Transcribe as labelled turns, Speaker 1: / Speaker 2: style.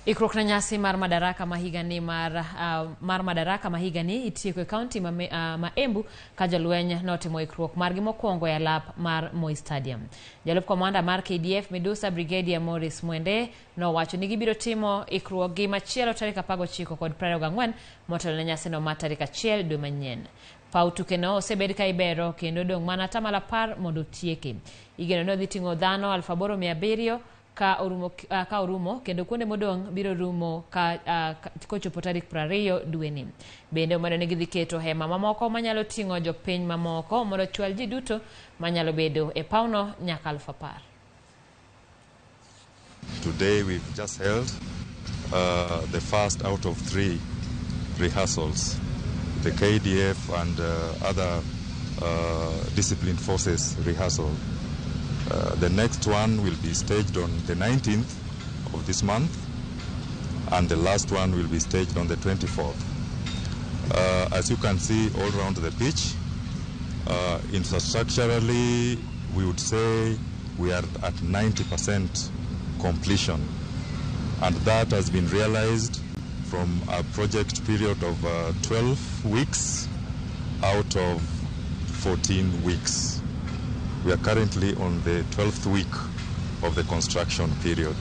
Speaker 1: Ikruok na nyasi mar Madaraka ma higani mar Madaraka ma higani itieko e kaunti ma Embu ka jolweny notimo ikruok margi mokwongo e alap mar Moi Stadium. Jalup komanda mar KDF Medusa Brigadier Morris Mwende nowacho ni gibiro timo ikruok gi machielo tarik 19 kod 24 motelo ne nyasi no ma tarik 1 dwe manyien. Pau tuke no osebed ka ibero kendo dong' mana tamala par mondo tieke. Igeno no dhi ting'o dhano 8,700 ka orumo kendo kuonde modong' biro rumo kochopo tarik 20 dweni. Bende omeno ni gidhi keto hema mamoko manyalo ting'o jopiny mamoko mondo chwal ji duto manyalo bedo e pauno nyaka 10,000.
Speaker 2: Today we've just held the first out of 3 rehearsals. The KDF and other disciplined forces rehearsal. The next one will be staged on the 19th of this month, and the last one will be staged on the 24th. As you can see all around the pitch, infrastructurally, we would say we are at 90% completion, and that has been realized from a project period of 12 weeks out of 14 weeks. We are currently on the 12th week of the construction period.